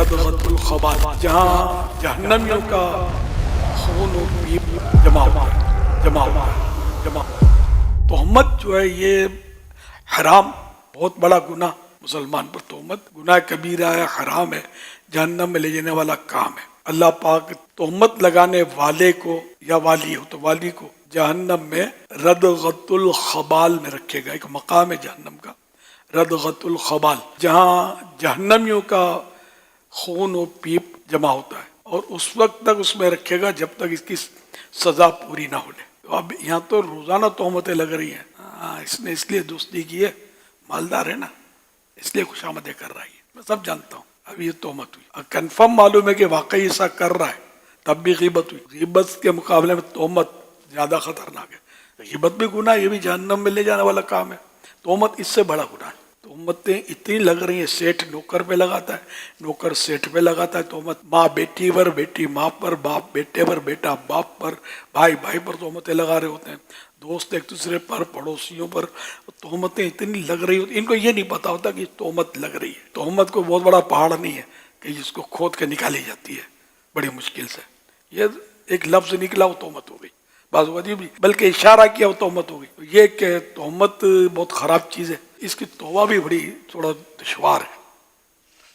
ردغۃ الخبال، جہاں جہنمیوں کا خون و پیپ جمع ہوا ہے۔ تہمت جو ہے یہ حرام، بہت بڑا گناہ مسلمان پر تہمت، گناہ کبیرہ ہے، حرام ہے، جہنم میں لے جانے والا کام ہے۔ اللہ پاک تہمت لگانے والے کو یا والی ہو تو والی کو جہنم میں ردغۃ الخبال میں رکھے گا۔ ایک مقام ہے جہنم کا ردغۃ الخبال، جہاں جہنمیوں کا خون و پیپ جمع ہوتا ہے، اور اس وقت تک اس میں رکھے گا جب تک اس کی سزا پوری نہ ہو لے۔ تو اب یہاں تو روزانہ تہمتیں لگ رہی ہیں، اس نے اس لیے دوستی کی ہے، مالدار ہے نا، اس لیے خوش آمدیں کر رہا ہے، میں سب جانتا ہوں۔ اب یہ تہمت ہوئی، کنفرم معلوم ہے کہ واقعی ایسا کر رہا ہے، تب بھی غیبت ہوئی۔ غیبت کے مقابلے میں تہمت زیادہ خطرناک ہے۔ غیبت بھی گناہ، یہ بھی جہنم میں لے جانے والا کام ہے، تہمت اس سے بڑا گناہ ہے۔ تہمتیں اتنی لگ رہی ہیں، سیٹھ نوکر پہ لگاتا ہے، نوکر سیٹھ پہ لگاتا ہے تہمت، ماں بیٹی پر، بیٹی ماں پر، باپ بیٹے پر، بیٹا باپ پر، بھائی بھائی پر تہمتیں لگا رہے ہوتے ہیں، دوست ایک دوسرے پر، پڑوسیوں پر تہمتیں اتنی لگ رہی ہوتی، ان کو یہ نہیں پتا ہوتا کہ تہمت لگ رہی ہے۔ تہمت کوئی بہت بڑا پہاڑ نہیں ہے کہ جس کو کھود کے نکالی جاتی ہے بڑی مشکل سے، یہ ایک لفظ نکلا وہ تہمت ہو گئی، بعض وجہ بھی بلکہ اشارہ کیا وہ تہمت ہو گئی۔ یہ کہ تہمت بہت خراب چیز ہے، اس کی توبہ بھی بڑی تھوڑا دشوار ہے۔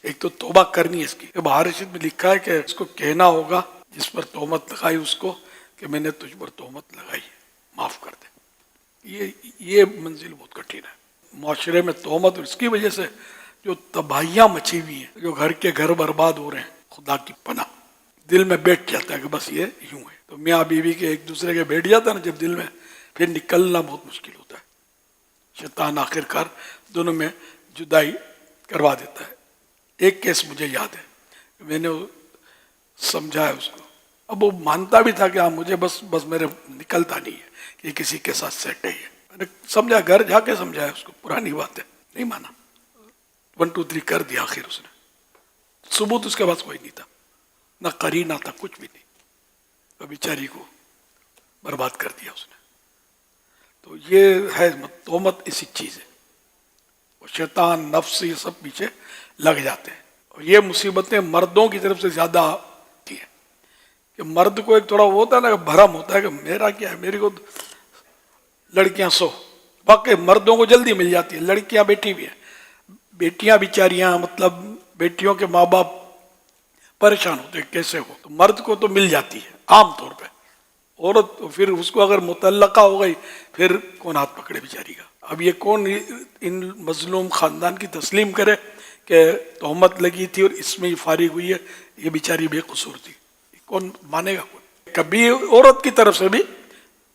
ایک تو توبہ کرنی ہے اس کی، بہار رشید میں لکھا ہے کہ اس کو کہنا ہوگا جس پر تہمت لگائی اس کو کہ میں نے تجھ پر تہمت لگائی ہے، معاف کر دے۔ یہ منزل بہت کٹھن ہے معاشرے میں تہمت، اور اس کی وجہ سے جو تباہیاں مچی ہوئی ہیں، جو گھر کے گھر برباد ہو رہے ہیں، خدا کی پناہ دل میں بیٹھ جاتا ہے کہ بس یہ یوں ہے۔ تو میاں بیوی کے ایک دوسرے کے بیٹھ جاتا ہے نا جب دل میں، پھر نکلنا بہت مشکل ہوتا ہے۔ شیطان آخر کار دونوں میں جدائی کروا دیتا ہے۔ ایک کیس مجھے یاد ہے، میں نے سمجھایا اس کو، اب وہ مانتا بھی تھا کہ ہاں مجھے بس میرے نکلتا نہیں ہے کہ یہ کسی کے ساتھ سیٹ ہے۔ میں نے سمجھا، گھر جا کے سمجھایا اس کو، پرانی بات ہے، نہیں مانا، 1 2 3 کر دیا آخر اس نے، ثبوت اس کے پاس کوئی نہیں تھا، نہ قرینہ تھا، کچھ بھی نہیں، تو بیچاری کو برباد کر دیا اس نے۔ تو یہ ہے تہمت، ایسی چیز ہے، وہ شیطان نفس یہ سب پیچھے لگ جاتے ہیں، اور یہ مصیبتیں مردوں کی طرف سے زیادہ آتی ہیں کہ مرد کو ایک تھوڑا وہ ہوتا ہے نا، بھرم ہوتا ہے کہ میرا کیا ہے، میری کو لڑکیاں سو، واقعی مردوں کو جلدی مل جاتی ہیں، لڑکیاں بیٹھی بھی ہیں، بیٹیاں بیچاریاں، مطلب بیٹیوں کے ماں باپ پریشان ہوتے ہیں کیسے ہو، تو مرد کو تو مل جاتی ہے عام طور پہ، عورت تو پھر اس کو اگر متعلقہ ہو گئی پھر کون ہاتھ پکڑے بیچاری کا۔ اب یہ کون ان مظلوم خاندان کی تسلیم کرے کہ تہمت لگی تھی اور اس میں فارغ ہوئی ہے، یہ بیچاری بے قصور تھی، کون مانے گا؟ کون؟ کبھی عورت کی طرف سے بھی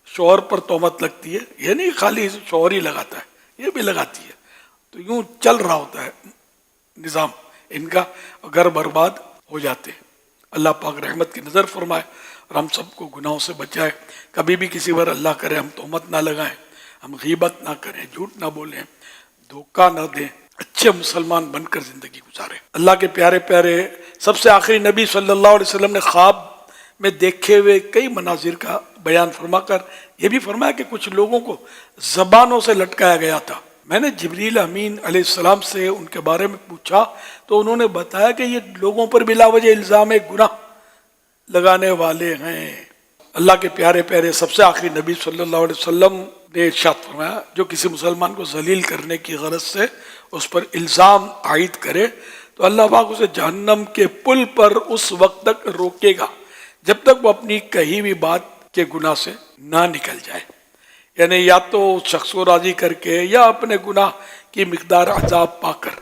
شوہر پر تہمت لگتی ہے، یہ نہیں خالی شوہر ہی لگاتا ہے، یہ بھی لگاتی ہے، تو یوں چل رہا ہوتا ہے نظام ان کا، گھر برباد ہو جاتے ہیں۔ اللہ پاک رحمت کی نظر فرمائے اور ہم سب کو گناہوں سے بچائے۔ کبھی بھی کسی پر اللہ کرے ہم تہمت نہ لگائیں، ہم غیبت نہ کریں، جھوٹ نہ بولیں، دھوکہ نہ دیں، اچھے مسلمان بن کر زندگی گزاریں۔ اللہ کے پیارے پیارے سب سے آخری نبی صلی اللہ علیہ وسلم نے خواب میں دیکھے ہوئے کئی مناظر کا بیان فرما کر یہ بھی فرمایا کہ کچھ لوگوں کو زبانوں سے لٹکایا گیا تھا۔ میں نے جبریل امین علیہ السلام سے ان کے بارے میں پوچھا تو انہوں نے بتایا کہ یہ لوگوں پر بلا وجہ الزام گناہ لگانے والے ہیں۔ اللہ کے پیارے پیارے سب سے آخری نبی صلی اللہ علیہ وسلم نے ارشاد فرمایا جو کسی مسلمان کو ذلیل کرنے کی غرض سے اس پر الزام عائد کرے تو اللہ پاک اسے جہنم کے پل پر اس وقت تک روکے گا جب تک وہ اپنی کہی ہوئی بات کے گناہ سے نہ نکل جائے، یعنی یا تو اس شخص کو راضی کر کے یا اپنے گناہ کی مقدار عذاب پا کر۔